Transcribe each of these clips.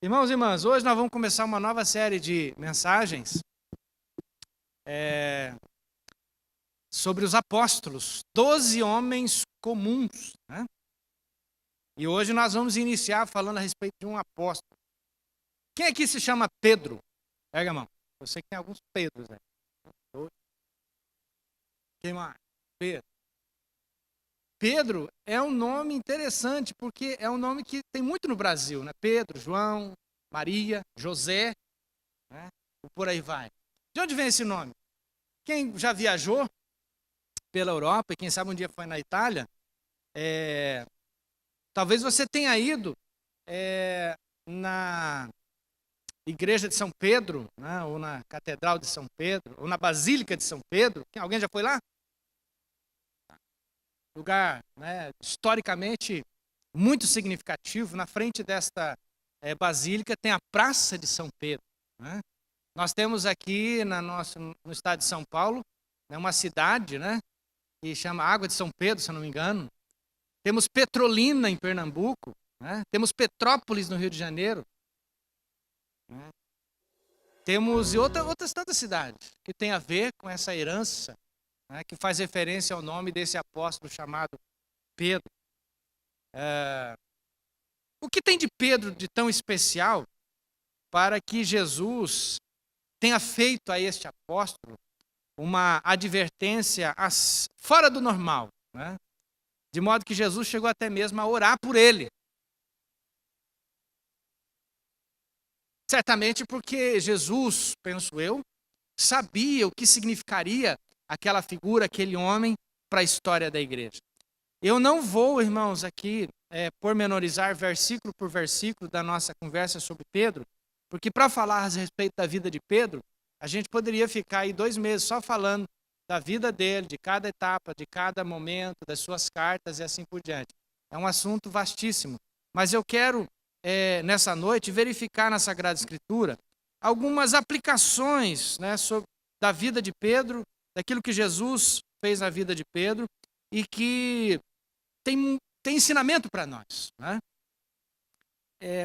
Irmãos e irmãs, hoje nós vamos começar uma nova série de mensagens sobre os apóstolos, 12 homens comuns, né? E hoje nós vamos iniciar falando a respeito de um apóstolo. Quem aqui se chama Pedro? Pega a mão. Eu sei que tem alguns Pedros aí. Quem mais? Pedro. Pedro é um nome interessante, porque é um nome que tem muito no Brasil, né? Pedro, João, Maria, José, né? E por aí vai. De onde vem esse nome? Quem já viajou pela Europa, e quem sabe um dia foi na Itália, talvez você tenha ido na igreja de São Pedro, né? Ou na Catedral de São Pedro, ou na Basílica de São Pedro. Alguém já foi lá? Lugar, né, historicamente muito significativo. Na frente desta basílica tem a Praça de São Pedro, né? Nós temos aqui no estado de São Paulo, né, uma cidade, né, que chama Água de São Pedro, se eu não me engano. Temos Petrolina em Pernambuco, né? Temos Petrópolis no Rio de Janeiro, né? Temos outras tantas cidades que têm a ver com essa herança, né, que faz referência ao nome desse apóstolo chamado Pedro. O que tem de Pedro de tão especial para que Jesus tenha feito a este apóstolo uma advertência fora do normal, né? De modo que Jesus chegou até mesmo a orar por ele. Certamente porque Jesus, penso eu, sabia o que significaria aquela figura, aquele homem, para a história da igreja. Eu não vou, irmãos, aqui pormenorizar versículo por versículo da nossa conversa sobre Pedro, porque para falar a respeito da vida de Pedro, a gente poderia ficar aí 2 meses só falando da vida dele, de cada etapa, de cada momento, das suas cartas e assim por diante. É um assunto vastíssimo. Mas eu quero, nessa noite, verificar na Sagrada Escritura algumas aplicações, né, da vida de Pedro, daquilo que Jesus fez na vida de Pedro e que tem ensinamento para nós, né?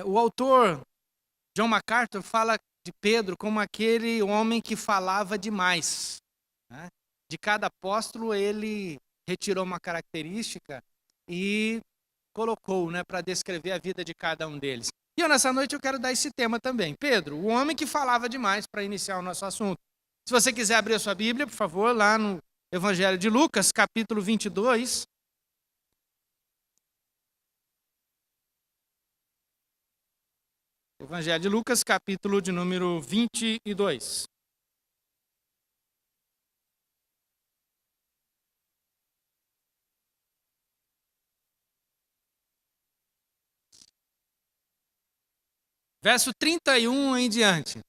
O autor John MacArthur fala de Pedro como aquele homem que falava demais, né? De cada apóstolo ele retirou uma característica e colocou, né, para descrever a vida de cada um deles. E nessa noite eu quero dar esse tema também. Pedro, o homem que falava demais, para iniciar o nosso assunto. Se você quiser abrir a sua Bíblia, por favor, lá no Evangelho de Lucas, capítulo 22. Evangelho de Lucas, capítulo de número 22. Verso 31 em diante.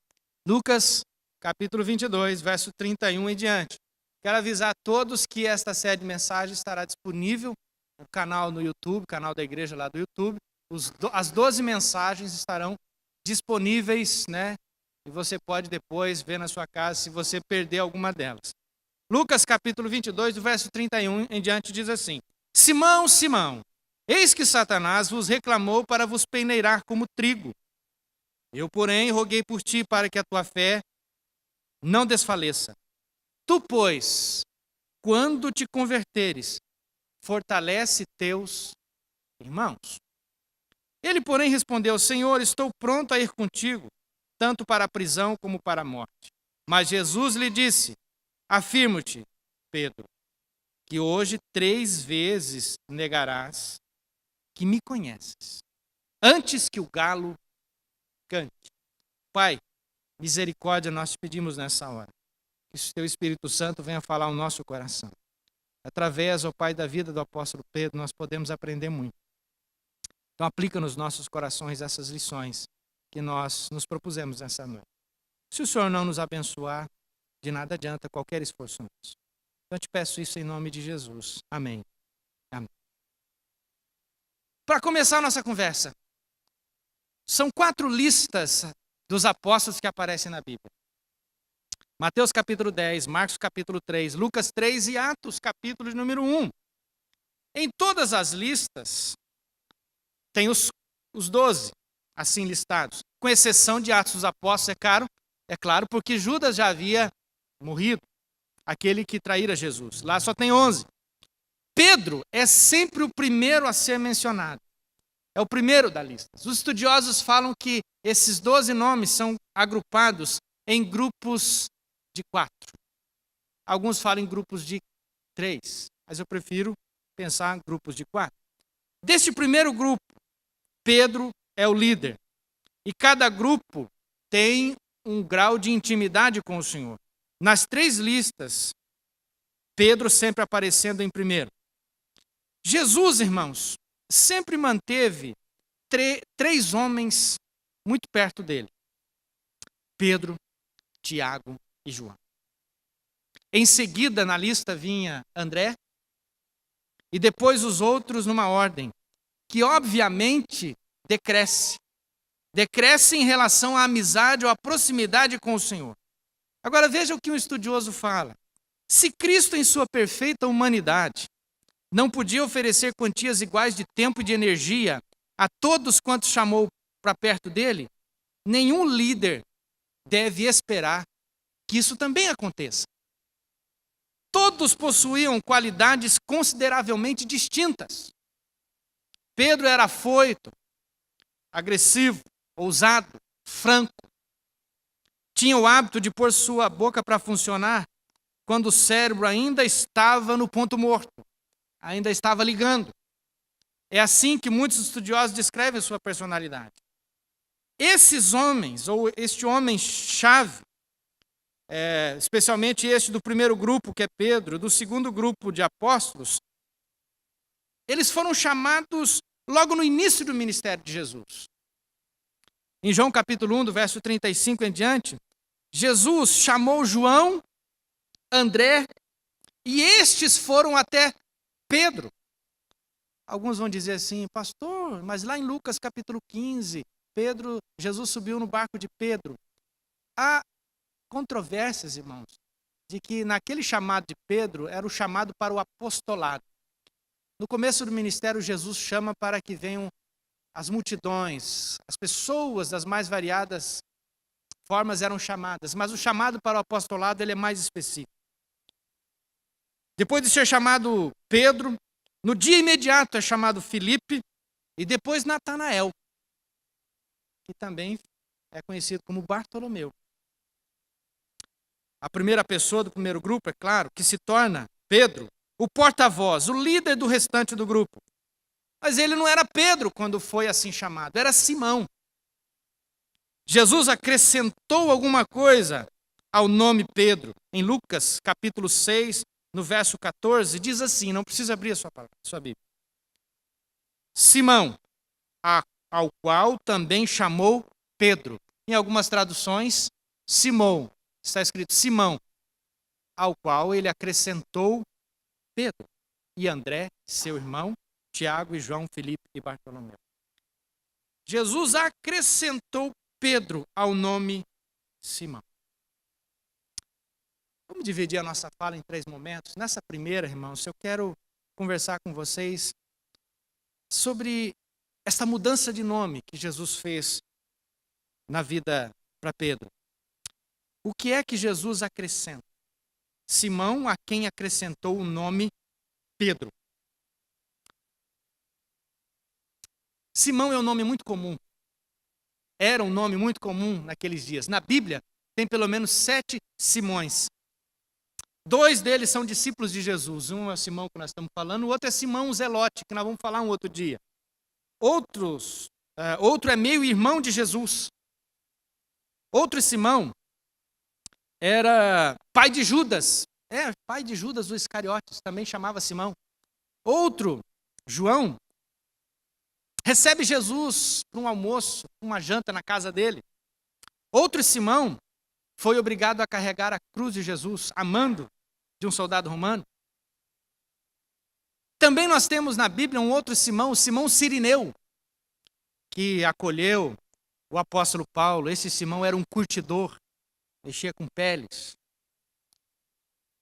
Lucas, capítulo 22, verso 31 em diante. Quero avisar a todos que esta série de mensagens estará disponível no canal no YouTube, canal da igreja lá do YouTube. As 12 mensagens estarão disponíveis, né? E você pode depois ver na sua casa se você perder alguma delas. Lucas capítulo 22, do verso 31 em diante diz assim: Simão, Simão, eis que Satanás vos reclamou para vos peneirar como trigo. Eu, porém, roguei por ti para que a tua fé não desfaleça. Tu, pois, quando te converteres, fortalece teus irmãos. Ele, porém, respondeu: Senhor, estou pronto a ir contigo, tanto para a prisão como para a morte. Mas Jesus lhe disse: Afirmo-te, Pedro, que hoje 3 vezes negarás que me conheces, antes que o galo cante. Pai, misericórdia nós te pedimos nessa hora. Que o teu Espírito Santo venha falar ao nosso coração. Através, ó Pai, da vida do apóstolo Pedro, nós podemos aprender muito. Então aplica nos nossos corações essas lições que nós nos propusemos nessa noite. Se o Senhor não nos abençoar, de nada adianta qualquer esforço nosso. Então eu te peço isso em nome de Jesus. Amém. Amém. Para começar a nossa conversa, são 4 listas dos apóstolos que aparecem na Bíblia. Mateus capítulo 10, Marcos capítulo 3, Lucas 3 e Atos capítulo de número 1. Em todas as listas, tem os 12. assim listados, com exceção de Atos dos Apóstolos, é claro, porque Judas já havia morrido, aquele que traíra Jesus. Lá só tem 11. Pedro é sempre o primeiro a ser mencionado. É o primeiro da lista. Os estudiosos falam que esses 12 nomes são agrupados em grupos de 4. Alguns falam em grupos de 3, mas eu prefiro pensar em grupos de 4. Deste primeiro grupo, Pedro é o líder. E cada grupo tem um grau de intimidade com o Senhor. Nas 3 listas, Pedro sempre aparecendo em primeiro. Jesus, irmãos, sempre manteve 3 homens muito perto dele: Pedro, Tiago e João. Em seguida, na lista vinha André, e depois os outros numa ordem que, obviamente, decresce. Decresce em relação à amizade ou à proximidade com o Senhor. Agora veja o que um estudioso fala. Se Cristo, em sua perfeita humanidade, não podia oferecer quantias iguais de tempo e de energia a todos quantos chamou para perto dele, nenhum líder deve esperar que isso também aconteça. Todos possuíam qualidades consideravelmente distintas. Pedro era afoito, agressivo, ousado, franco. Tinha o hábito de pôr sua boca para funcionar quando o cérebro ainda estava no ponto morto, ainda estava ligando. É assim que muitos estudiosos descrevem sua personalidade. Esses homens, ou este homem-chave, especialmente este do primeiro grupo, que é Pedro, do segundo grupo de apóstolos, eles foram chamados logo no início do ministério de Jesus. Em João capítulo 1, do verso 35 em diante, Jesus chamou João, André, e estes foram até Pedro. Alguns vão dizer assim: pastor, mas lá em Lucas capítulo 15, Jesus subiu no barco de Pedro. Há controvérsias, irmãos, de que naquele chamado de Pedro era o chamado para o apostolado. No começo do ministério, Jesus chama para que venham as multidões, as pessoas das mais variadas formas eram chamadas, mas o chamado para o apostolado ele é mais específico. Depois de ser chamado Pedro, no dia imediato é chamado Filipe e depois Natanael, que também é conhecido como Bartolomeu. A primeira pessoa do primeiro grupo, é claro, que se torna Pedro, o porta-voz, o líder do restante do grupo. Mas ele não era Pedro quando foi assim chamado, era Simão. Jesus acrescentou alguma coisa ao nome Pedro. Em Lucas, capítulo 6, no verso 14, diz assim, não precisa abrir a sua Bíblia. Simão, ao qual também chamou Pedro. Em algumas traduções, Simão. Está escrito Simão, ao qual ele acrescentou Pedro. E André, seu irmão, Tiago e João, Filipe e Bartolomeu. Jesus acrescentou Pedro ao nome Simão. Vamos dividir a nossa fala em 3 momentos. Nessa primeira, irmãos, eu quero conversar com vocês sobre esta mudança de nome que Jesus fez na vida para Pedro. O que é que Jesus acrescenta? Simão, a quem acrescentou o nome Pedro. Simão é um nome muito comum. Era um nome muito comum naqueles dias. Na Bíblia, tem pelo menos 7 Simões. 2 deles são discípulos de Jesus. Um é o Simão que nós estamos falando, o outro é Simão o Zelote, que nós vamos falar um outro dia. Outro é meio-irmão de Jesus. Outro Simão era pai de Judas. Pai de Judas, o Iscariotes, também chamava Simão. Outro, João, recebe Jesus para um almoço, uma janta na casa dele. Outro Simão foi obrigado a carregar a cruz de Jesus, a mando de um soldado romano. Também nós temos na Bíblia um outro Simão, o Simão Cirineu, que acolheu o apóstolo Paulo. Esse Simão era um curtidor, mexia com peles.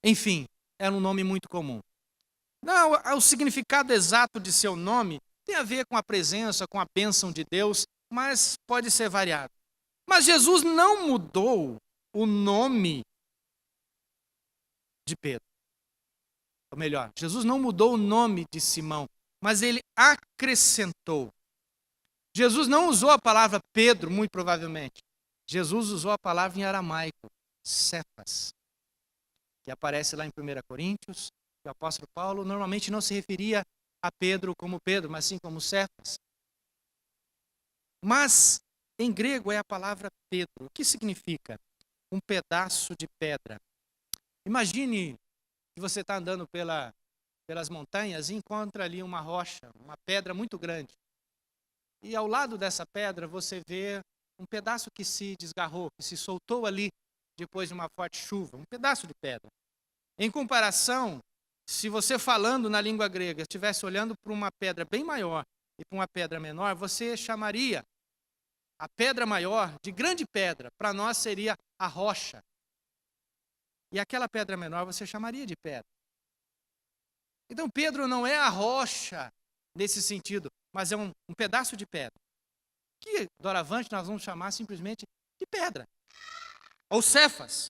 Enfim, era um nome muito comum. Não, o significado exato de seu nome tem a ver com a presença, com a bênção de Deus, mas pode ser variado. Mas Jesus não mudou o nome de Pedro. Ou melhor, Jesus não mudou o nome de Simão, mas ele acrescentou. Jesus não usou a palavra Pedro, muito provavelmente. Jesus usou a palavra em aramaico, Cefas, que aparece lá em 1 Coríntios. O apóstolo Paulo normalmente não se referia a Pedro como Pedro, mas sim como Cefas. Mas em grego é a palavra Pedro. O que significa? Um pedaço de pedra. Imagine que você está andando pelas montanhas e encontra ali uma rocha, uma pedra muito grande. E ao lado dessa pedra você vê um pedaço que se desgarrou, que se soltou ali depois de uma forte chuva, um pedaço de pedra. Em comparação, se você falando na língua grega estivesse olhando para uma pedra bem maior e para uma pedra menor, você chamaria a pedra maior de grande pedra. Para nós seria a rocha. E aquela pedra menor você chamaria de pedra. Então Pedro não é a rocha nesse sentido, mas é um pedaço de pedra. Que doravante nós vamos chamar simplesmente de pedra. Ou Cefas.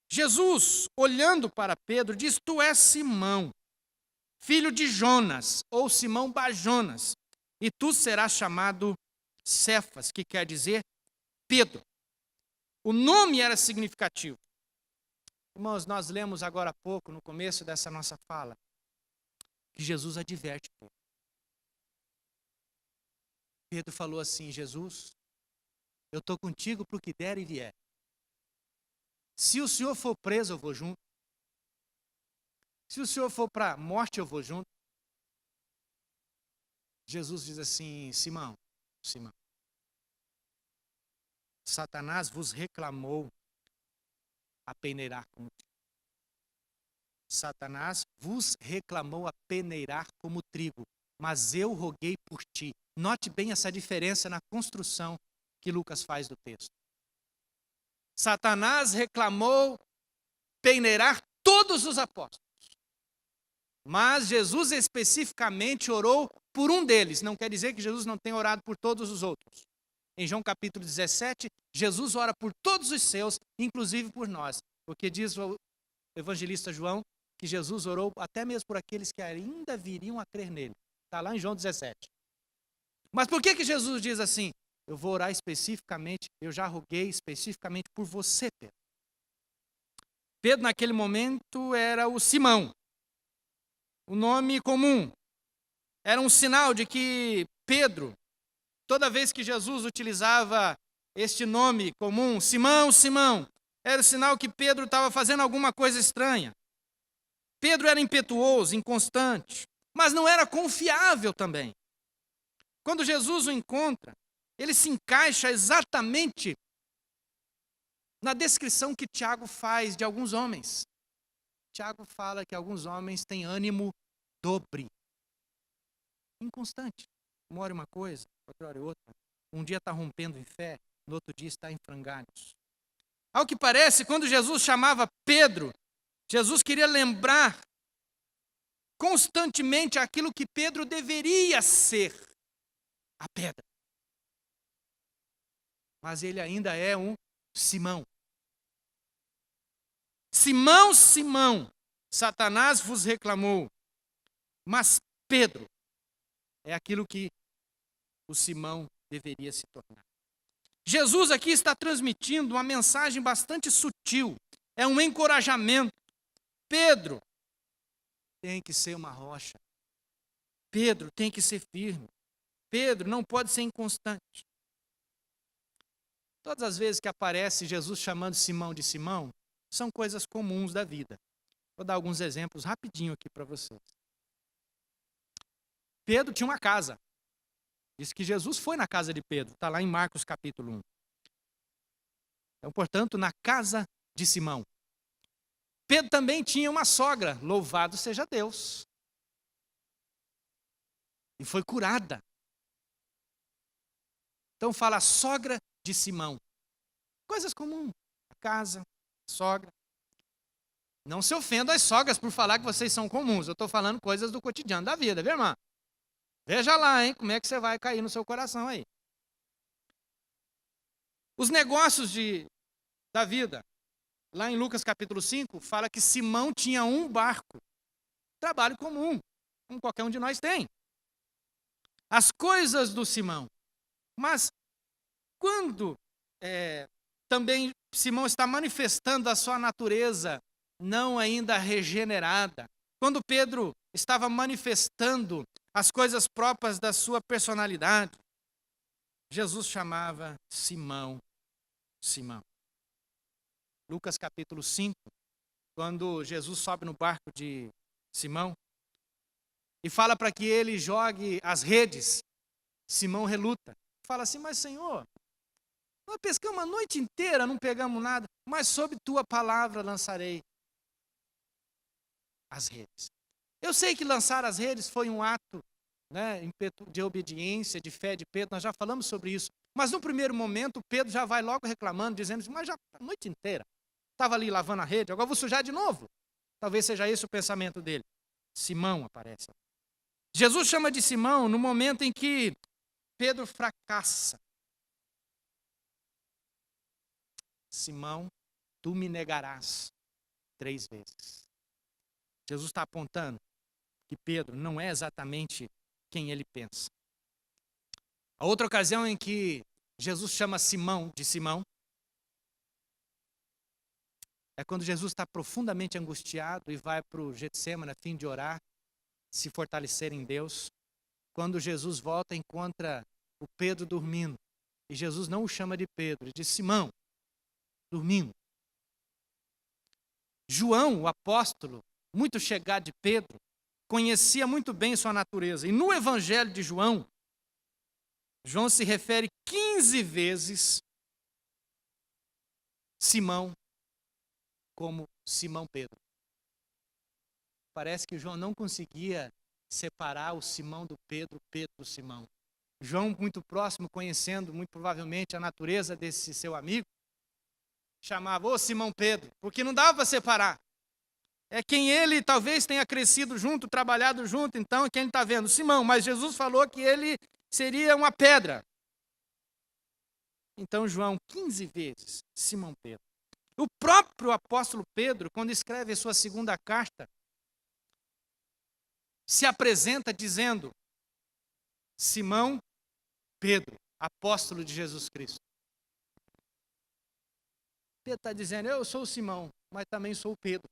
Jesus, olhando para Pedro, diz: tu és Simão, filho de Jonas, ou Simão Bar-Jonas, e tu serás chamado Cefas, que quer dizer Pedro. O nome era significativo. Irmãos, nós lemos agora há pouco, no começo dessa nossa fala, que Jesus adverte Pedro. Pedro falou assim: Jesus, eu estou contigo para o que der e vier. Se o Senhor for preso, eu vou junto. Se o Senhor for para a morte, eu vou junto. Jesus diz assim: Simão, Simão, Satanás vos reclamou a peneirar como trigo. Satanás vos reclamou a peneirar como trigo, mas eu roguei por ti. Note bem essa diferença na construção que Lucas faz do texto. Satanás reclamou peneirar todos os apóstolos, mas Jesus especificamente orou por um deles. Não quer dizer que Jesus não tenha orado por todos os outros. Em João capítulo 17, Jesus ora por todos os seus, inclusive por nós, porque diz o evangelista João que Jesus orou até mesmo por aqueles que ainda viriam a crer nele. Está lá em João 17. Mas por que Jesus diz assim? Eu vou orar especificamente, eu já roguei especificamente por você, Pedro. Pedro, naquele momento, era o Simão, o nome comum. Era um sinal de que Pedro, toda vez que Jesus utilizava este nome comum, Simão, Simão, era o sinal que Pedro estava fazendo alguma coisa estranha. Pedro era impetuoso, inconstante, mas não era confiável também. Quando Jesus o encontra, ele se encaixa exatamente na descrição que Tiago faz de alguns homens. Tiago fala que alguns homens têm ânimo dobre, inconstante. Uma hora uma coisa, outra hora outra. Um dia está rompendo em fé, no outro dia está em frangalhos. Ao que parece, quando Jesus chamava Pedro, Jesus queria lembrar constantemente aquilo que Pedro deveria ser, a pedra. Mas ele ainda é um Simão. Simão, Simão, Satanás vos reclamou, mas Pedro é aquilo que o Simão deveria se tornar. Jesus aqui está transmitindo uma mensagem bastante sutil, é um encorajamento. Pedro tem que ser uma rocha. Pedro tem que ser firme. Pedro não pode ser inconstante. Todas as vezes que aparece Jesus chamando Simão de Simão, são coisas comuns da vida. Vou dar alguns exemplos rapidinho aqui para vocês. Pedro tinha uma casa. Diz que Jesus foi na casa de Pedro. Está lá em Marcos capítulo 1. Então, portanto, na casa de Simão. Pedro também tinha uma sogra. Louvado seja Deus. E foi curada. Então fala a sogra de Simão. Coisas comuns. A casa, a sogra. Não se ofendam as sogras por falar que vocês são comuns. Eu estou falando coisas do cotidiano da vida, viu, irmã? Veja lá, hein, como é que você vai cair no seu coração aí. Os negócios da vida. Lá em Lucas capítulo 5, fala que Simão tinha um barco. Trabalho comum, como qualquer um de nós tem. As coisas do Simão. Mas quando também Simão está manifestando a sua natureza não ainda regenerada, quando Pedro estava manifestando as coisas próprias da sua personalidade, Jesus chamava Simão, Simão. Lucas capítulo 5, quando Jesus sobe no barco de Simão e fala para que ele jogue as redes, Simão reluta. Fala assim, mas Senhor, nós pescamos a noite inteira, não pegamos nada, mas sob tua palavra lançarei as redes. Eu sei que lançar as redes foi um ato, né, de obediência, de fé de Pedro, nós já falamos sobre isso. Mas no primeiro momento, Pedro já vai logo reclamando, dizendo assim, mas já a noite inteira, estava ali lavando a rede, agora vou sujar de novo. Talvez seja esse o pensamento dele. Simão aparece. Jesus chama de Simão no momento em que Pedro fracassa. Simão, tu me negarás 3 vezes. Jesus está apontando que Pedro não é exatamente quem ele pensa. A outra ocasião em que Jesus chama Simão de Simão é quando Jesus está profundamente angustiado e vai para o Getsêmani a fim de orar, se fortalecer em Deus. Quando Jesus volta, encontra o Pedro dormindo. E Jesus não o chama de Pedro, ele diz Simão, dormindo. João, o apóstolo, muito chegado de Pedro, conhecia muito bem sua natureza. E no Evangelho de João, João se refere 15 vezes Simão como Simão Pedro. Parece que João não conseguia separar o Simão do Pedro, Pedro do Simão. João, muito próximo, conhecendo muito provavelmente a natureza desse seu amigo, chamava, ô Simão Pedro, porque não dava para separar. É quem ele talvez tenha crescido junto, trabalhado junto, então quem ele está vendo? Simão, mas Jesus falou que ele seria uma pedra. Então João, 15 vezes, Simão Pedro. O próprio apóstolo Pedro, quando escreve a sua segunda carta, se apresenta dizendo, Simão Pedro, apóstolo de Jesus Cristo. Pedro está dizendo, eu sou o Simão, mas também sou o Pedro.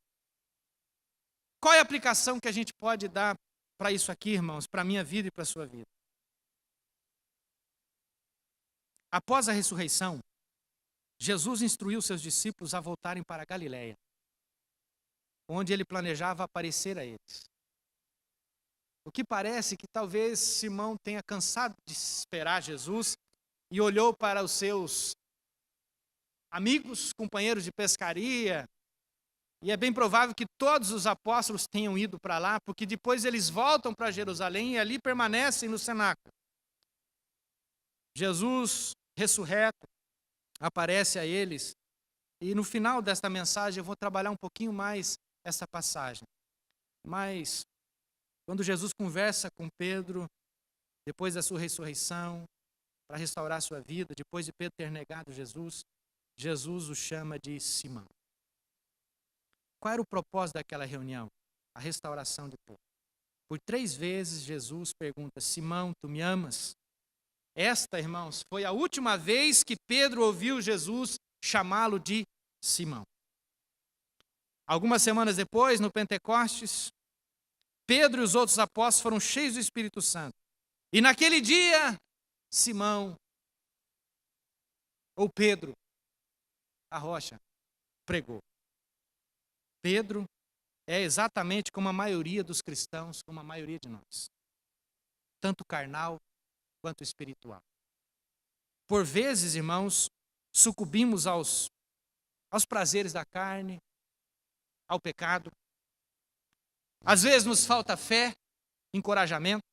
Qual é a aplicação que a gente pode dar para isso aqui, irmãos, para a minha vida e para a sua vida? Após a ressurreição, Jesus instruiu seus discípulos a voltarem para a Galileia, onde ele planejava aparecer a eles. O que parece que talvez Simão tenha cansado de esperar Jesus e olhou para os seus amigos, companheiros de pescaria, e é bem provável que todos os apóstolos tenham ido para lá, porque depois eles voltam para Jerusalém e ali permanecem no cenáculo. Jesus, ressurreto, aparece a eles, e no final desta mensagem eu vou trabalhar um pouquinho mais essa passagem. Mas, quando Jesus conversa com Pedro, depois da sua ressurreição, para restaurar sua vida, depois de Pedro ter negado Jesus, Jesus o chama de Simão. Qual era o propósito daquela reunião? A restauração de Pedro. Por 3 vezes Jesus pergunta, Simão, tu me amas? Esta, irmãos, foi a última vez que Pedro ouviu Jesus chamá-lo de Simão. Algumas semanas depois, no Pentecostes, Pedro e os outros apóstolos foram cheios do Espírito Santo. E naquele dia, Simão, ou Pedro, a rocha, pregou. Pedro é exatamente como a maioria dos cristãos, como a maioria de nós. Tanto carnal quanto espiritual. Por vezes, irmãos, sucumbimos aos prazeres da carne, ao pecado. Às vezes nos falta fé, encorajamento.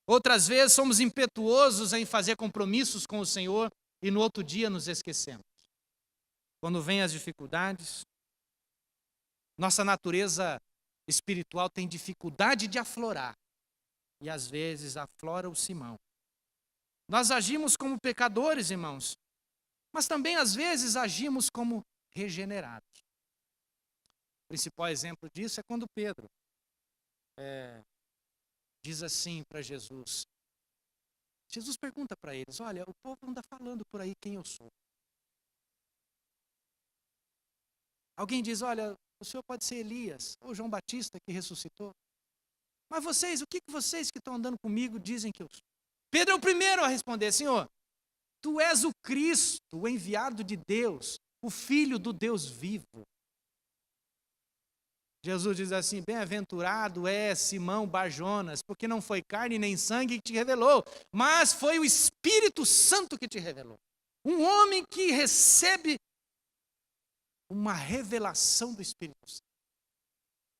Outras vezes somos impetuosos em fazer compromissos com o Senhor e no outro dia nos esquecemos. Quando vêm as dificuldades, nossa natureza espiritual tem dificuldade de aflorar. E às vezes aflora o Simão. Nós agimos como pecadores, irmãos. Mas também, às vezes, agimos como regenerados. O principal exemplo disso é quando Pedro diz assim para Jesus. Jesus pergunta para eles, olha, o povo anda falando por aí quem eu sou. Alguém diz, olha, o senhor pode ser Elias, ou João Batista que ressuscitou. Mas vocês, o que vocês que estão andando comigo dizem que eu sou? Pedro é o primeiro a responder, Senhor, tu és o Cristo, o enviado de Deus, o Filho do Deus vivo. Jesus diz assim, bem-aventurado é Simão Bar-Jonas, porque não foi carne nem sangue que te revelou, mas foi o Espírito Santo que te revelou. Um homem que recebe uma revelação do Espírito Santo.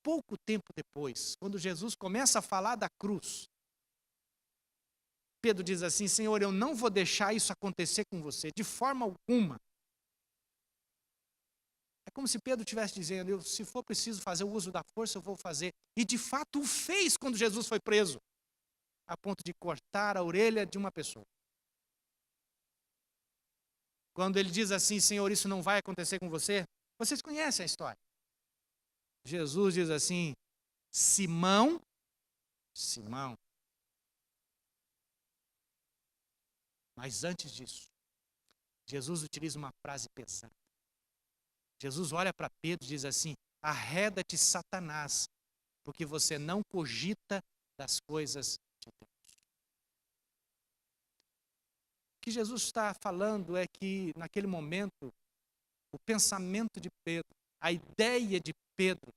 Pouco tempo depois, quando Jesus começa a falar da cruz, Pedro diz assim, Senhor, eu não vou deixar isso acontecer com você, de forma alguma. É como se Pedro estivesse dizendo, se for preciso fazer o uso da força, eu vou fazer. E de fato o fez quando Jesus foi preso, a ponto de cortar a orelha de uma pessoa. Quando ele diz assim, Senhor, isso não vai acontecer com você, vocês conhecem a história. Jesus diz assim, Simão, Simão. Mas antes disso, Jesus utiliza uma frase pesada. Jesus olha para Pedro e diz assim, arreda-te, Satanás, porque você não cogita das coisas de Deus. O que Jesus está falando é que, naquele momento, o pensamento de Pedro, a ideia de Pedro,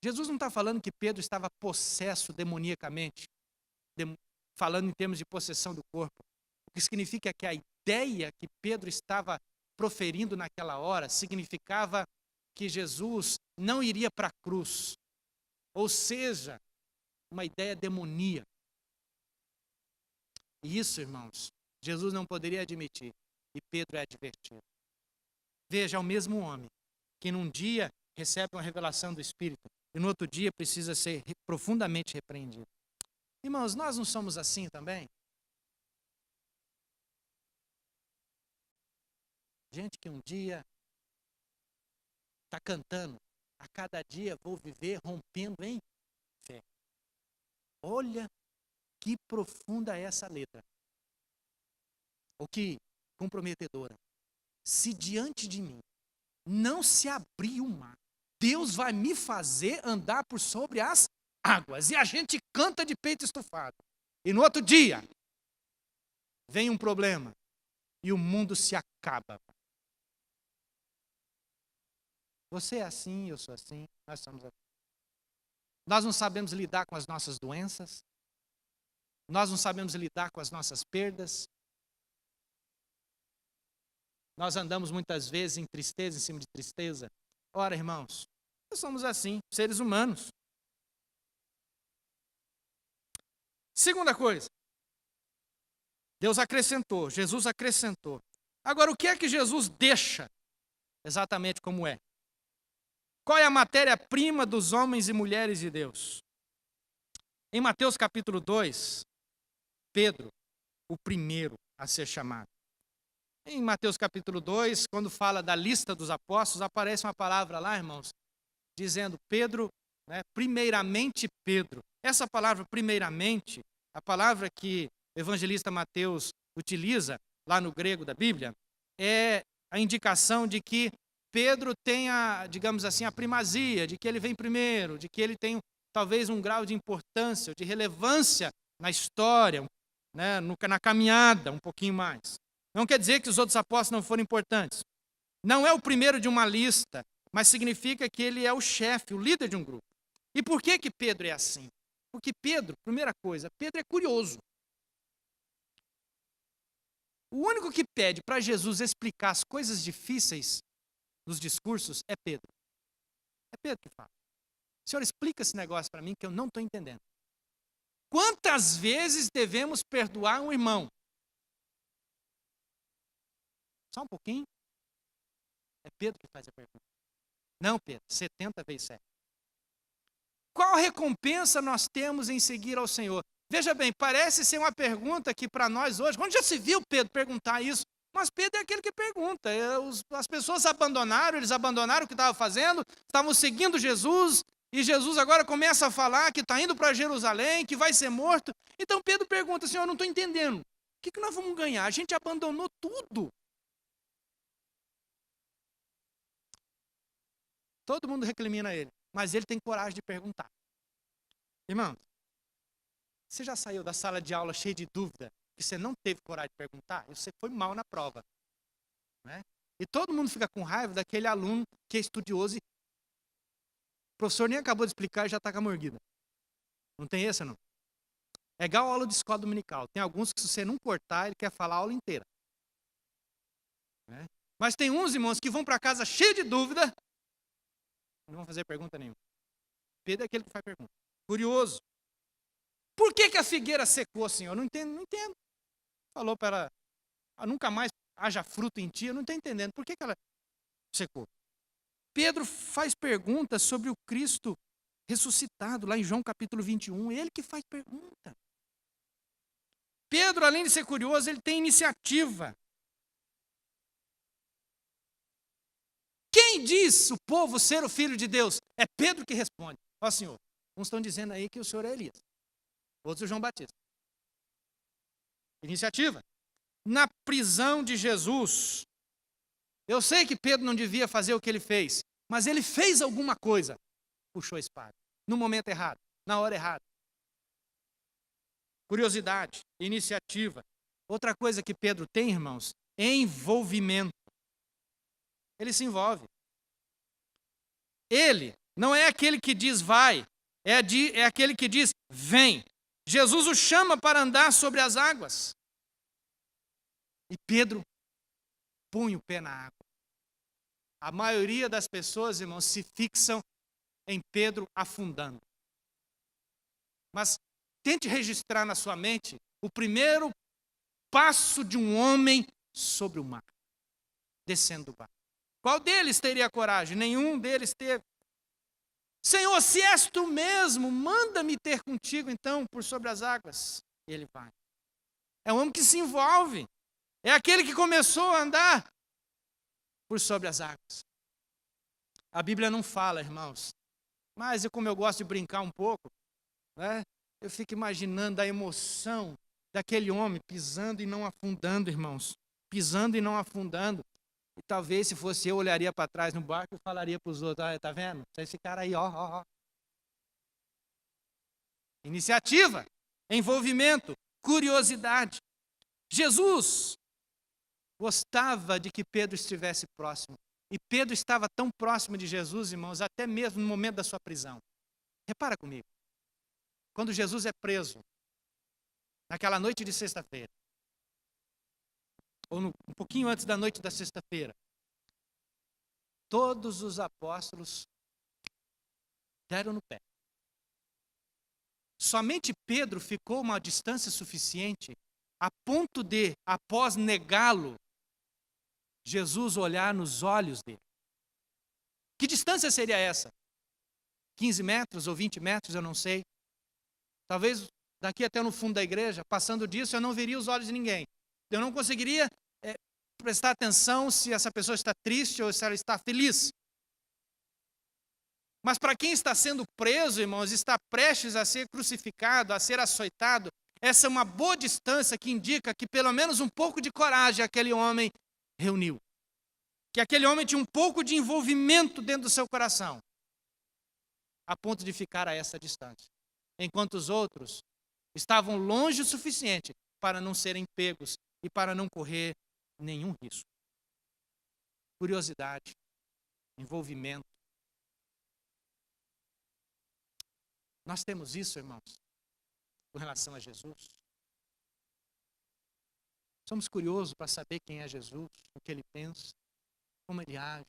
Jesus não está falando que Pedro estava possesso demoniacamente, falando em termos de possessão do corpo. O que significa que a ideia que Pedro estava proferindo naquela hora significava que Jesus não iria para a cruz. Ou seja, uma ideia demoníaca. E isso, irmãos, Jesus não poderia admitir. E Pedro é advertido. Veja, é o mesmo homem que num dia recebe uma revelação do Espírito e no outro dia precisa ser profundamente repreendido. Irmãos, nós não somos assim também? Gente que um dia está cantando, a cada dia vou viver rompendo em fé. Olha que profunda é essa letra. Ou que comprometedora. Se diante de mim não se abrir o mar, Deus vai me fazer andar por sobre as águas. E a gente canta de peito estufado. E no outro dia, vem um problema. E o mundo se acaba. Você é assim, eu sou assim, nós somos assim. Nós não sabemos lidar com as nossas doenças. Nós não sabemos lidar com as nossas perdas. Nós andamos muitas vezes em tristeza, em cima de tristeza. Ora, irmãos, nós somos assim, seres humanos. Segunda coisa, Deus acrescentou, Jesus acrescentou. Agora, o que é que Jesus deixa exatamente como é? Qual é a matéria-prima dos homens e mulheres de Deus? Em Mateus capítulo 2, Pedro, o primeiro a ser chamado. Em Mateus capítulo 2, quando fala da lista dos apóstolos, aparece uma palavra lá, irmãos, dizendo Pedro, primeiramente Pedro. Essa palavra primeiramente, a palavra que o evangelista Mateus utiliza, lá no grego da Bíblia, é a indicação de que Pedro tem digamos assim, a primazia, de que ele vem primeiro, de que ele tem talvez um grau de importância, de relevância na história, na caminhada, um pouquinho mais. Não quer dizer que os outros apóstolos não foram importantes. Não é o primeiro de uma lista, mas significa que ele é o chefe, o líder de um grupo. E por que Pedro é assim? Porque Pedro, primeira coisa, Pedro é curioso. O único que pede para Jesus explicar as coisas difíceis nos discursos é Pedro. É Pedro que fala. Senhor, explica esse negócio para mim que eu não estou entendendo. Quantas vezes devemos perdoar um irmão? Só um pouquinho. É Pedro que faz a pergunta. Não, Pedro, 70 vezes 7. Qual recompensa nós temos em seguir ao Senhor? Veja bem, parece ser uma pergunta que para nós hoje, quando já se viu Pedro perguntar isso, Mas Pedro é aquele que pergunta. As pessoas abandonaram, eles abandonaram o que estavam fazendo, estavam seguindo Jesus, e Jesus agora começa a falar que está indo para Jerusalém, que vai ser morto. Então Pedro pergunta, Senhor, eu não estou entendendo. O que nós vamos ganhar? A gente abandonou tudo. Todo mundo recrimina ele, mas ele tem coragem de perguntar. Irmão, você já saiu da sala de aula cheio de dúvida, que você não teve coragem de perguntar? Você foi mal na prova. Né? E todo mundo fica com raiva daquele aluno que é estudioso e o professor nem acabou de explicar e já está com a mordida. Não tem essa, não? É igual a aula de escola dominical. Tem alguns que se você não cortar, ele quer falar a aula inteira. Né? Mas tem uns, irmãos, que vão para casa cheio de dúvida, não vão fazer pergunta nenhuma. Pedro é aquele que faz pergunta. Curioso. Por que a figueira secou, Senhor? Não entendo. Falou para ela, nunca mais haja fruto em ti. Eu não estou entendendo. Por que ela secou? Pedro faz perguntas sobre o Cristo ressuscitado, lá em João capítulo 21. Ele que faz pergunta. Pedro, além de ser curioso, ele tem iniciativa. Quem diz o povo ser o filho de Deus? É Pedro que responde. Ó Senhor, uns estão dizendo aí que o Senhor é Elias. Outros o João Batista. Iniciativa. Na prisão de Jesus. Eu sei que Pedro não devia fazer o que ele fez, mas ele fez alguma coisa. Puxou a espada. No momento errado, na hora errada. Curiosidade, iniciativa. Outra coisa que Pedro tem, irmãos, envolvimento. Ele se envolve. Ele não é aquele que diz vai, é aquele que diz vem. Jesus o chama para andar sobre as águas. E Pedro põe o pé na água. A maioria das pessoas, irmãos, se fixam em Pedro afundando. Mas tente registrar na sua mente o primeiro passo de um homem sobre o mar, descendo do barco. Qual deles teria coragem? Nenhum deles teve. Senhor, se és tu mesmo, manda-me ter contigo então por sobre as águas. Ele vai. É um homem que se envolve. É aquele que começou a andar por sobre as águas. A Bíblia não fala, irmãos. Mas como eu gosto de brincar um pouco, né, eu fico imaginando a emoção daquele homem pisando e não afundando, irmãos. Pisando e não afundando. E talvez, se fosse eu, olharia para trás no barco e falaria para os outros, tá vendo? Esse cara aí, ó. Iniciativa, envolvimento, curiosidade. Jesus gostava de que Pedro estivesse próximo. E Pedro estava tão próximo de Jesus, irmãos, até mesmo no momento da sua prisão. Repara comigo. Quando Jesus é preso, naquela noite de sexta-feira, ou um pouquinho antes da noite da sexta-feira, todos os apóstolos deram no pé. Somente Pedro ficou uma distância suficiente a ponto de, após negá-lo, Jesus olhar nos olhos dele. Que distância seria essa? 15 metros ou 20 metros, eu não sei. Talvez daqui até no fundo da igreja, passando disso, eu não veria os olhos de ninguém. Eu não conseguiria prestar atenção se essa pessoa está triste ou se ela está feliz. Mas para quem está sendo preso, irmãos, está prestes a ser crucificado, a ser açoitado, essa é uma boa distância que indica que pelo menos um pouco de coragem aquele homem reuniu. Que aquele homem tinha um pouco de envolvimento dentro do seu coração, a ponto de ficar a essa distância. Enquanto os outros estavam longe o suficiente para não serem pegos e para não correr nenhum risco. Curiosidade, envolvimento. Nós temos isso, irmãos, com relação a Jesus. Somos curiosos para saber quem é Jesus, o que ele pensa, como ele age.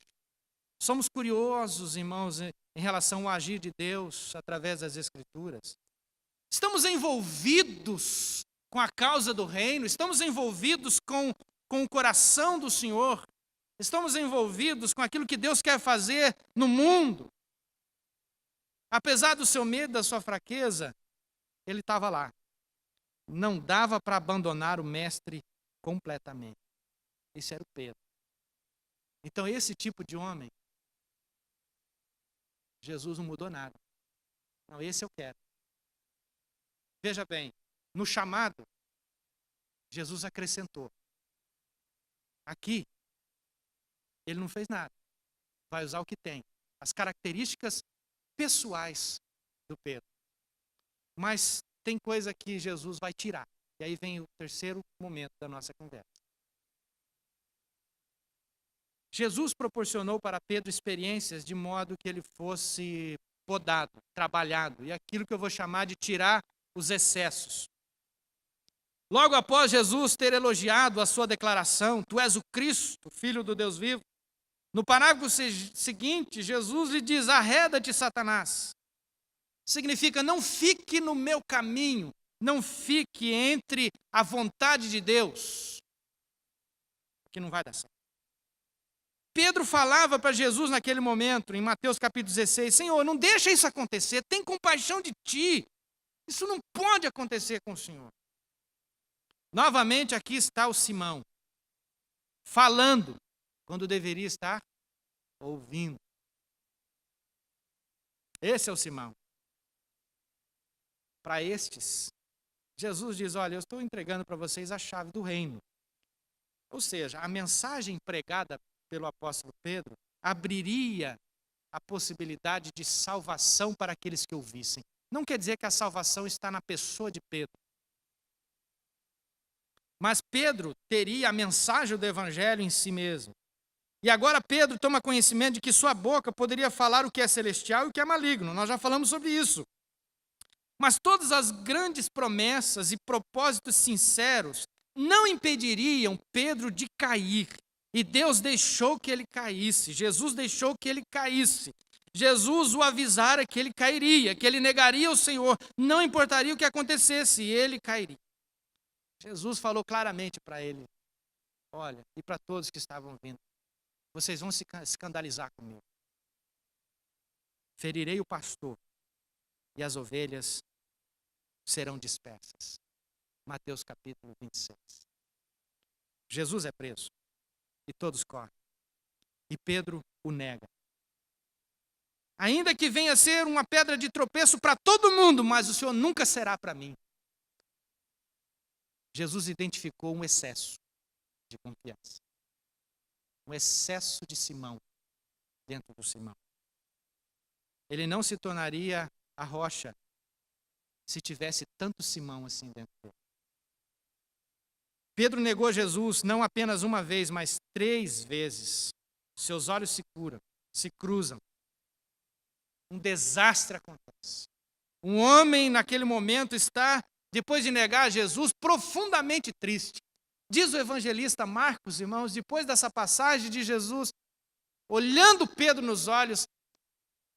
Somos curiosos, irmãos, em relação ao agir de Deus através das Escrituras. Estamos envolvidos com a causa do reino, estamos envolvidos com o coração do Senhor, estamos envolvidos com aquilo que Deus quer fazer no mundo. Apesar do seu medo, da sua fraqueza, ele estava lá. Não dava para abandonar o mestre completamente. Esse era o Pedro. Então, esse tipo de homem, Jesus não mudou nada. Não, esse eu quero. Veja bem, no chamado, Jesus acrescentou. Aqui, ele não fez nada. Vai usar o que tem. As características pessoais do Pedro. Mas tem coisa que Jesus vai tirar. E aí vem o terceiro momento da nossa conversa. Jesus proporcionou para Pedro experiências de modo que ele fosse podado, trabalhado. E aquilo que eu vou chamar de tirar os excessos. Logo após Jesus ter elogiado a sua declaração, tu és o Cristo, Filho do Deus vivo, no parágrafo seguinte, Jesus lhe diz, arreda-te, Satanás. Significa, não fique no meu caminho, não fique entre a vontade de Deus, que não vai dar certo. Pedro falava para Jesus naquele momento, em Mateus capítulo 16, Senhor, não deixa isso acontecer, tem compaixão de ti, isso não pode acontecer com o Senhor. Novamente aqui está o Simão, falando, quando deveria estar ouvindo. Esse é o Simão. Para estes, Jesus diz, olha, eu estou entregando para vocês a chave do reino. Ou seja, a mensagem pregada pelo apóstolo Pedro abriria a possibilidade de salvação para aqueles que ouvissem. Não quer dizer que a salvação está na pessoa de Pedro. Mas Pedro teria a mensagem do evangelho em si mesmo. E agora Pedro toma conhecimento de que sua boca poderia falar o que é celestial e o que é maligno. Nós já falamos sobre isso. Mas todas as grandes promessas e propósitos sinceros não impediriam Pedro de cair. E Deus deixou que ele caísse. Jesus deixou que ele caísse. Jesus o avisara que ele cairia, que ele negaria o Senhor. Não importaria o que acontecesse, ele cairia. Jesus falou claramente para ele, olha, e para todos que estavam vindo, vocês vão se escandalizar comigo. Ferirei o pastor e as ovelhas serão dispersas. Mateus capítulo 26. Jesus é preso e todos correm. E Pedro o nega. Ainda que venha a ser uma pedra de tropeço para todo mundo, mas o Senhor nunca será para mim. Jesus identificou um excesso de confiança. Um excesso de Simão dentro do Simão. Ele não se tornaria a rocha se tivesse tanto Simão assim dentro dele. Pedro negou Jesus não apenas uma vez, mas 3 vezes. Seus olhos se cruzam. Um desastre acontece. Um homem naquele momento está, depois de negar Jesus, profundamente triste. Diz o evangelista Marcos, irmãos, depois dessa passagem de Jesus, olhando Pedro nos olhos,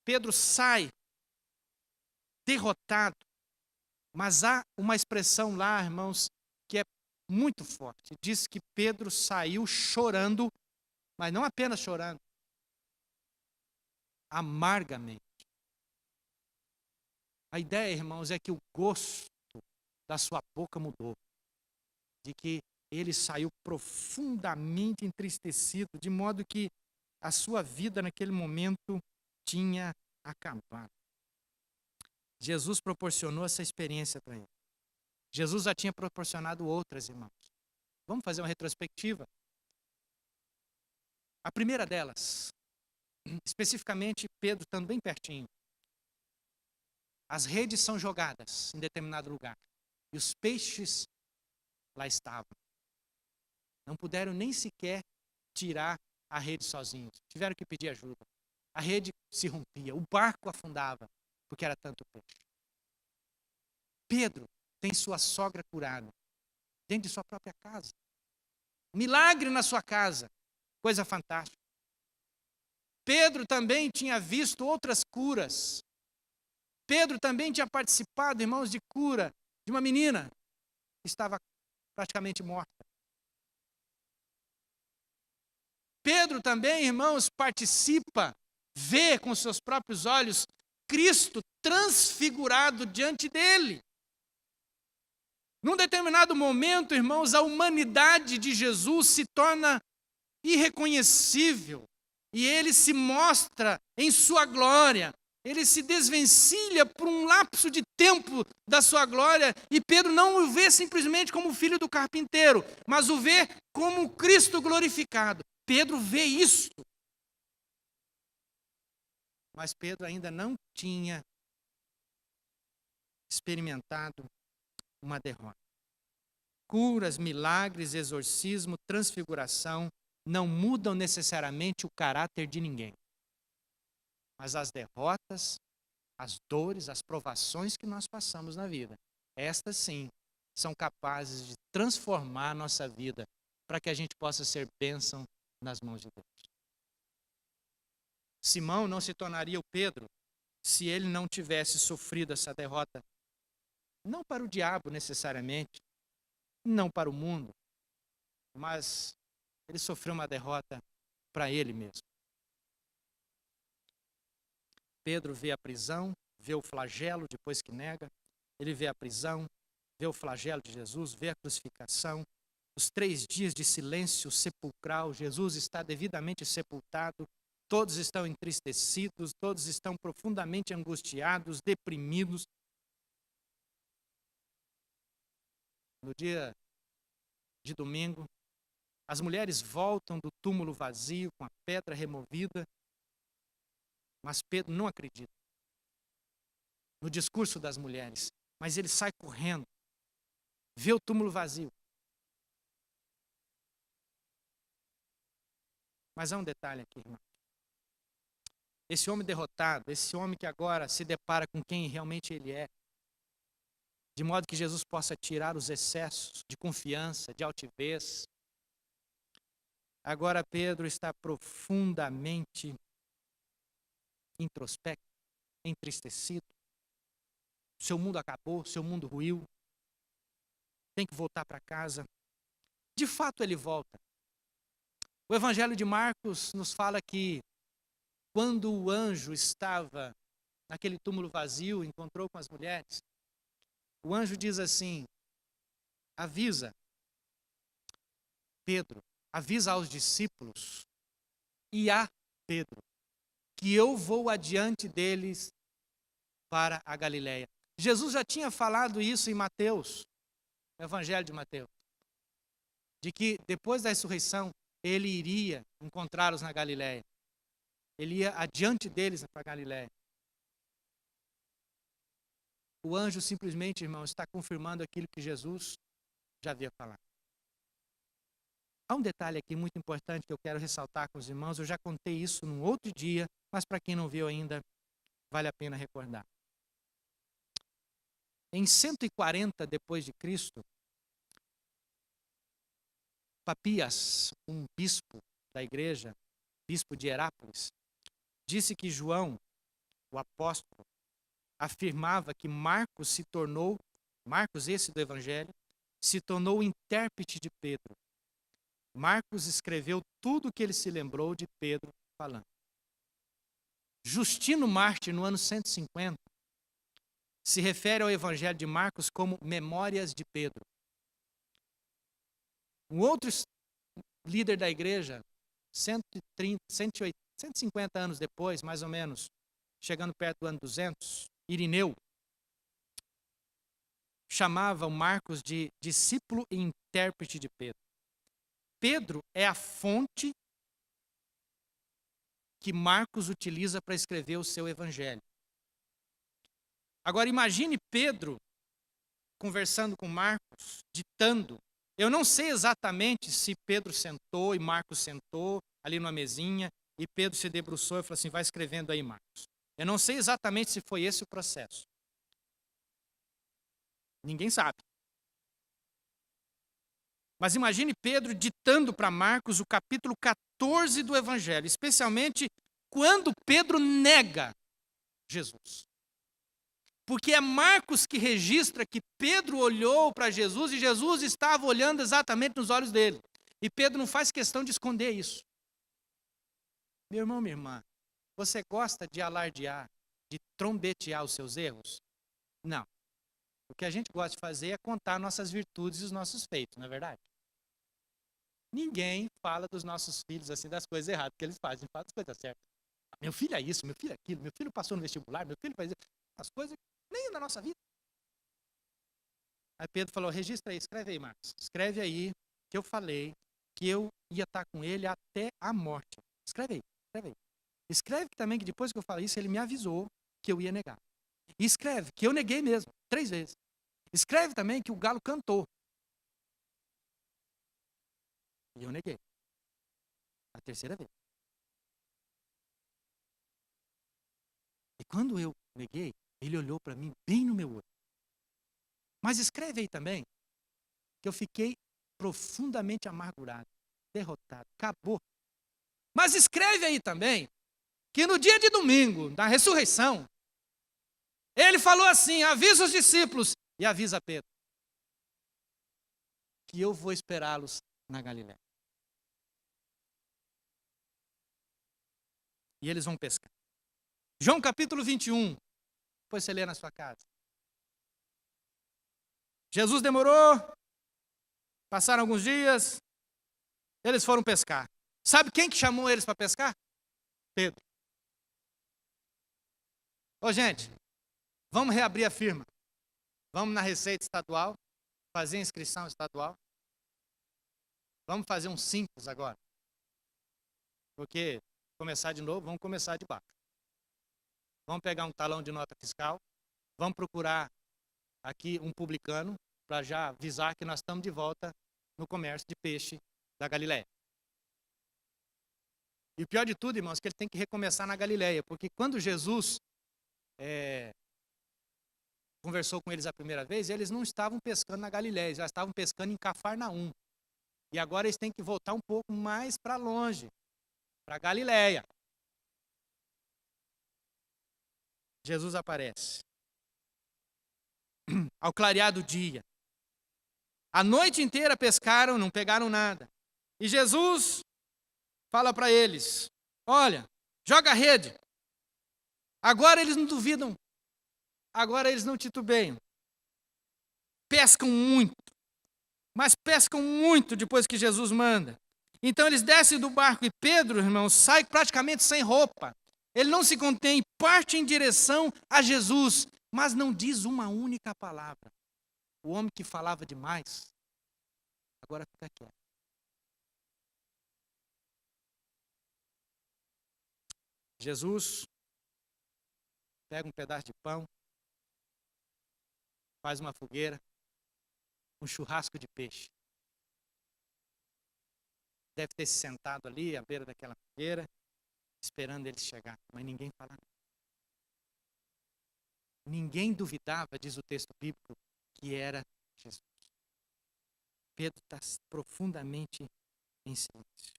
Pedro sai derrotado. Mas há uma expressão lá, irmãos, que é muito forte. Diz que Pedro saiu chorando, mas não apenas chorando, amargamente. A ideia, irmãos, é que o gosto da sua boca mudou. De que ele saiu profundamente entristecido, de modo que a sua vida naquele momento tinha acabado. Jesus proporcionou essa experiência para ele. Jesus já tinha proporcionado outras, irmãos. Vamos fazer uma retrospectiva? A primeira delas, especificamente Pedro, estando bem pertinho. As redes são jogadas em determinado lugar. E os peixes lá estavam. Não puderam nem sequer tirar a rede sozinhos. Tiveram que pedir ajuda. A rede se rompia, o barco afundava, porque era tanto peixe. Pedro tem sua sogra curada, dentro de sua própria casa. Milagre na sua casa, coisa fantástica. Pedro também tinha visto outras curas. Pedro também tinha participado, irmãos, de cura de uma menina que estava praticamente morta. Pedro também, irmãos, participa, vê com seus próprios olhos Cristo transfigurado diante dele. Num determinado momento, irmãos, a humanidade de Jesus se torna irreconhecível, e ele se mostra em sua glória. Ele se desvencilha por um lapso de tempo da sua glória, e Pedro não o vê simplesmente como filho do carpinteiro, mas o vê como Cristo glorificado. Pedro vê isso. Mas Pedro ainda não tinha experimentado uma derrota. Curas, milagres, exorcismo, transfiguração não mudam necessariamente o caráter de ninguém. Mas as derrotas, as dores, as provações que nós passamos na vida, estas sim são capazes de transformar a nossa vida para que a gente possa ser bênção nas mãos de Deus. Simão não se tornaria o Pedro se ele não tivesse sofrido essa derrota, não para o diabo necessariamente, não para o mundo, mas ele sofreu uma derrota para ele mesmo. Pedro vê a prisão, vê o flagelo depois que nega, ele vê a prisão, vê o flagelo de Jesus, vê a crucificação, os 3 dias de silêncio sepulcral, Jesus está devidamente sepultado, todos estão entristecidos, todos estão profundamente angustiados, deprimidos. No dia de domingo, as mulheres voltam do túmulo vazio, com a pedra removida, mas Pedro não acredita no discurso das mulheres, mas ele sai correndo, vê o túmulo vazio. Mas há um detalhe aqui, irmão. Esse homem derrotado, esse homem que agora se depara com quem realmente ele é, de modo que Jesus possa tirar os excessos de confiança, de altivez. Agora Pedro está profundamente introspecto, entristecido. Seu mundo acabou, seu mundo ruiu. Tem que voltar para casa. De fato ele volta. O Evangelho de Marcos nos fala que quando o anjo estava naquele túmulo vazio, encontrou com as mulheres, o anjo diz assim: avisa Pedro, avisa aos discípulos e a Pedro, que eu vou adiante deles para a Galileia. Jesus já tinha falado isso em Mateus, no Evangelho de Mateus, de que depois da ressurreição, ele iria encontrá-los na Galileia. Ele ia adiante deles para a Galileia. O anjo simplesmente, irmão, está confirmando aquilo que Jesus já havia falado. Há um detalhe aqui muito importante que eu quero ressaltar com os irmãos. Eu já contei isso num outro dia, mas para quem não viu ainda, vale a pena recordar. Em 140 depois de Cristo, Papias, um bispo da igreja, bispo de Herápolis, disse que João, o apóstolo, afirmava que Marcos esse do Evangelho, se tornou o intérprete de Pedro. Marcos escreveu tudo o que ele se lembrou de Pedro falando. Justino Mártir, no ano 150, se refere ao Evangelho de Marcos como Memórias de Pedro. Um outro líder da igreja, 150 anos depois, mais ou menos, chegando perto do ano 200, Irineu, chamava o Marcos de discípulo e intérprete de Pedro. Pedro é a fonte que Marcos utiliza para escrever o seu evangelho. Agora imagine Pedro conversando com Marcos, ditando. Eu não sei exatamente se Pedro sentou e Marcos sentou ali numa mesinha e Pedro se debruçou e falou assim, vai escrevendo aí, Marcos. Eu não sei exatamente se foi esse o processo. Ninguém sabe. Mas imagine Pedro ditando para Marcos o capítulo 14 do Evangelho, especialmente quando Pedro nega Jesus. Porque é Marcos que registra que Pedro olhou para Jesus e Jesus estava olhando exatamente nos olhos dele. E Pedro não faz questão de esconder isso. Meu irmão, minha irmã, você gosta de alardear, de trombetear os seus erros? Não. O que a gente gosta de fazer é contar nossas virtudes e os nossos feitos, não é verdade? Ninguém fala dos nossos filhos assim, das coisas erradas que eles fazem, fala das coisas certas. Meu filho é isso, meu filho é aquilo, meu filho passou no vestibular, meu filho faz isso. As coisas nem na nossa vida. Aí Pedro falou, registra aí, escreve aí, Marcos. Escreve aí que eu falei que eu ia estar com ele até a morte. Escreve aí, escreve aí. Escreve também que depois que eu falei isso, ele me avisou que eu ia negar. E escreve que eu neguei mesmo, 3 vezes. Escreve também que o galo cantou. E eu neguei. A 3ª vez. E quando eu neguei, ele olhou para mim bem no meu olho. Mas escreve aí também que eu fiquei profundamente amargurado, derrotado, acabou. Mas escreve aí também que no dia de domingo, da ressurreição, ele falou assim, avisa os discípulos e avisa Pedro, que eu vou esperá-los na Galiléia. E eles vão pescar. João capítulo 21, depois você lê na sua casa. Jesus demorou, passaram alguns dias, eles foram pescar. Sabe quem que chamou eles para pescar? Pedro. Ô gente, vamos reabrir a firma. Vamos na Receita Estadual, fazer a inscrição estadual. Vamos fazer um simples agora. Porque começar de novo, vamos começar de baixo. Vamos pegar um talão de nota fiscal, vamos procurar aqui um publicano para já avisar que nós estamos de volta no comércio de peixe da Galiléia. E o pior de tudo, irmãos, é que ele tem que recomeçar na Galiléia, porque quando Jesus conversou com eles a primeira vez, eles não estavam pescando na Galiléia, já estavam pescando em Cafarnaum. E agora eles têm que voltar um pouco mais para longe, para Galiléia. Jesus aparece. Ao clarear do dia. A noite inteira pescaram, não pegaram nada. E Jesus fala para eles, olha, joga a rede. Agora eles não duvidam. Agora eles não titubeiam. Pescam muito. Mas pescam muito depois que Jesus manda. Então eles descem do barco e Pedro, irmãos, sai praticamente sem roupa. Ele não se contém, parte em direção a Jesus, mas não diz uma única palavra. O homem que falava demais, agora fica quieto. Jesus pega um pedaço de pão, faz uma fogueira, um churrasco de peixe. Deve ter se sentado ali à beira daquela fogueira, esperando eles chegar, mas ninguém fala nada. Ninguém duvidava, diz o texto bíblico, que era Jesus. Pedro está profundamente em silêncio.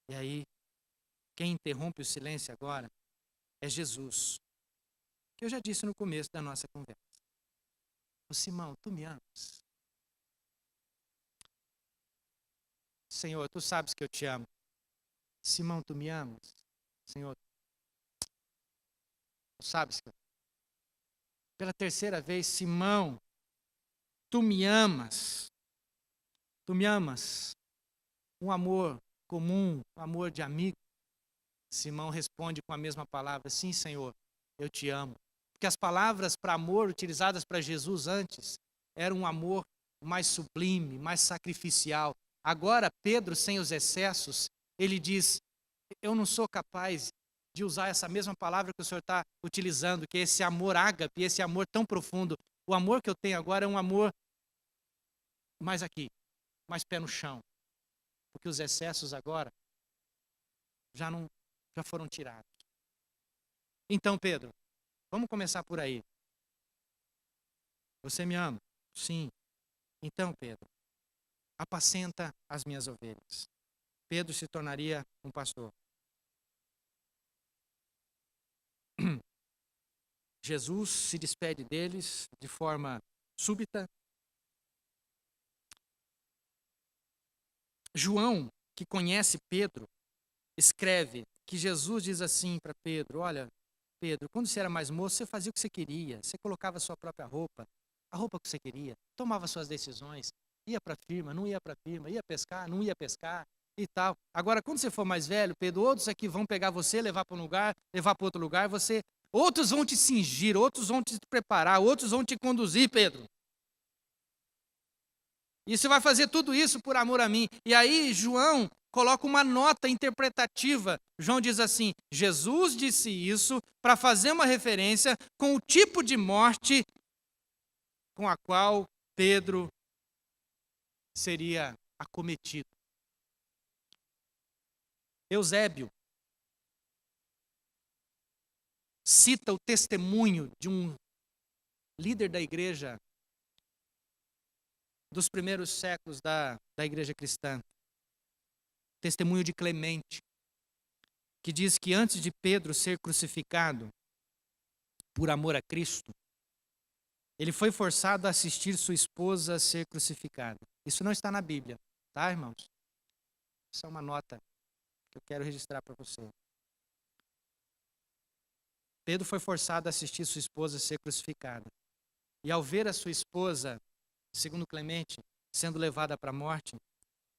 E aí, quem interrompe o silêncio agora é Jesus. Que eu já disse no começo da nossa conversa. Ô Simão, tu me amas? Senhor, tu sabes que eu te amo. Simão, tu me amas? Senhor, tu sabes que eu... Pela 3ª vez, Simão, tu me amas? Tu me amas? Um amor comum, um amor de amigo. Simão responde com a mesma palavra, sim, Senhor, eu te amo. Porque as palavras para amor utilizadas para Jesus antes eram um amor mais sublime, mais sacrificial. Agora, Pedro, sem os excessos, ele diz, eu não sou capaz de usar essa mesma palavra que o Senhor está utilizando, que é esse amor ágape, esse amor tão profundo. O amor que eu tenho agora é um amor mais aqui, mais pé no chão. Porque os excessos agora já foram tirados. Então, Pedro, vamos começar por aí. Você me ama? Sim. Então, Pedro, apacenta as minhas ovelhas. Pedro se tornaria um pastor. Jesus se despede deles de forma súbita. João, que conhece Pedro, escreve que Jesus diz assim para Pedro, olha, Pedro, quando você era mais moço, você fazia o que você queria, você colocava a sua própria roupa, a roupa que você queria, tomava suas decisões. Ia para a firma, não ia para a firma, ia pescar, não ia pescar e tal. Agora, quando você for mais velho, Pedro, outros aqui vão pegar você, levar para um lugar, levar para outro lugar, outros vão te cingir, outros vão te preparar, outros vão te conduzir, Pedro. E você vai fazer tudo isso por amor a mim. E aí, João coloca uma nota interpretativa. João diz assim: Jesus disse isso para fazer uma referência com o tipo de morte com a qual Pedro seria acometido. Eusébio cita o testemunho de um líder da igreja dos primeiros séculos da igreja cristã. Testemunho de Clemente, que diz que antes de Pedro ser crucificado por amor a Cristo, ele foi forçado a assistir sua esposa ser crucificada. Isso não está na Bíblia, tá, irmãos? Isso é uma nota que eu quero registrar para você. Pedro foi forçado a assistir sua esposa ser crucificada. E ao ver a sua esposa, segundo Clemente, sendo levada para a morte,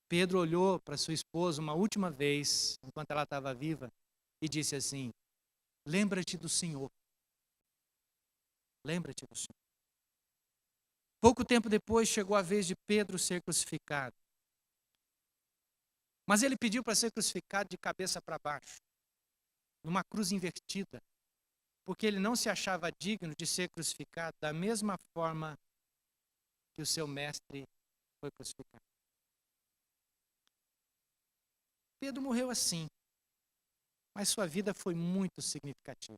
Pedro olhou para sua esposa uma última vez, enquanto ela estava viva, e disse assim: lembra-te do Senhor. Lembra-te do Senhor. Pouco tempo depois chegou a vez de Pedro ser crucificado. Mas ele pediu para ser crucificado de cabeça para baixo, numa cruz invertida, porque ele não se achava digno de ser crucificado da mesma forma que o seu mestre foi crucificado. Pedro morreu assim, mas sua vida foi muito significativa.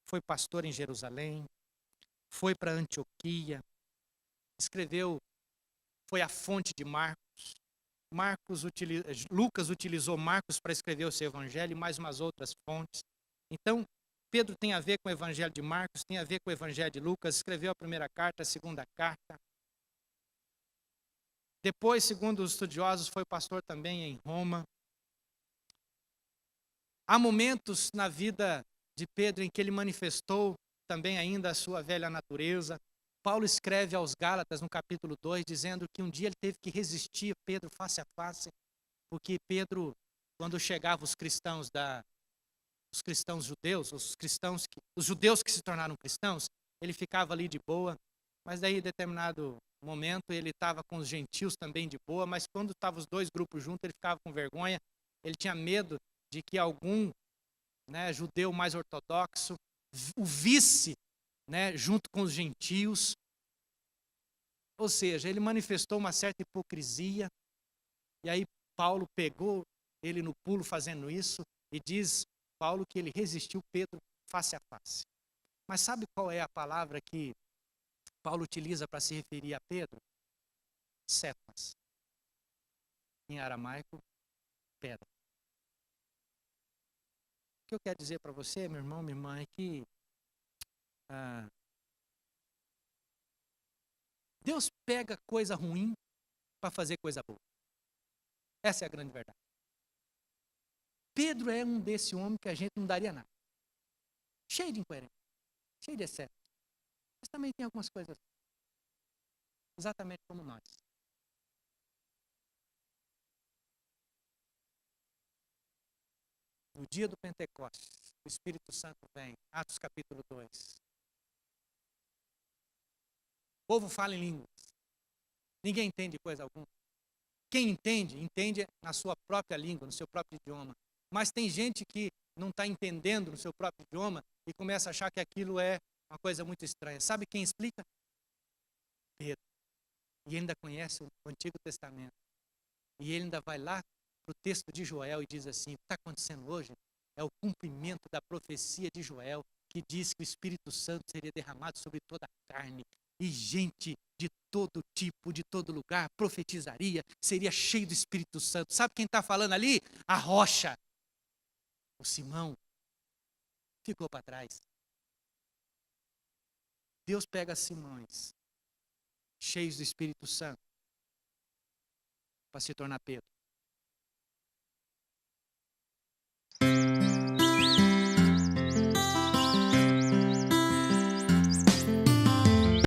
Foi pastor em Jerusalém, foi para Antioquia, escreveu, foi a fonte de Marcos. Lucas utilizou Marcos para escrever o seu evangelho e mais umas outras fontes. Então, Pedro tem a ver com o evangelho de Marcos, tem a ver com o evangelho de Lucas, escreveu a primeira carta, a segunda carta. Depois, segundo os estudiosos, foi pastor também em Roma. Há momentos na vida de Pedro em que ele manifestou também ainda a sua velha natureza. Paulo escreve aos Gálatas no capítulo 2, dizendo que um dia ele teve que resistir a Pedro face a face, porque Pedro, quando chegavam os cristãos judeus, os judeus que se tornaram cristãos, ele ficava ali de boa, mas daí em determinado momento ele estava com os gentios também de boa, mas quando estavam os dois grupos juntos ele ficava com vergonha, ele tinha medo de que algum judeu mais ortodoxo o visse junto com os gentios. Ou seja, ele manifestou uma certa hipocrisia, e aí Paulo pegou ele no pulo fazendo isso, e diz Paulo que ele resistiu Pedro face a face. Mas sabe qual é a palavra que Paulo utiliza para se referir a Pedro? Cephas. Em aramaico, pedra. O que eu quero dizer para você, meu irmão, minha irmã, é que Deus pega coisa ruim para fazer coisa boa. Essa é a grande verdade. Pedro é um desse homem que a gente não daria nada. Cheio de incoerência, cheio de excesso. Mas também tem algumas coisas exatamente como nós. No dia do Pentecostes, o Espírito Santo vem, Atos capítulo 2. O povo fala em línguas. Ninguém entende coisa alguma. Quem entende, entende na sua própria língua, no seu próprio idioma. Mas tem gente que não está entendendo no seu próprio idioma e começa a achar que aquilo é uma coisa muito estranha. Sabe quem explica? Pedro. E ainda conhece o Antigo Testamento. E ele ainda vai lá para o texto de Joel e diz assim: o que está acontecendo hoje é o cumprimento da profecia de Joel, que diz que o Espírito Santo seria derramado sobre toda a carne. E gente de todo tipo, de todo lugar, profetizaria, seria cheio do Espírito Santo. Sabe quem está falando ali? A rocha. O Simão ficou para trás. Deus pega Simões, cheios do Espírito Santo, para se tornar Pedro.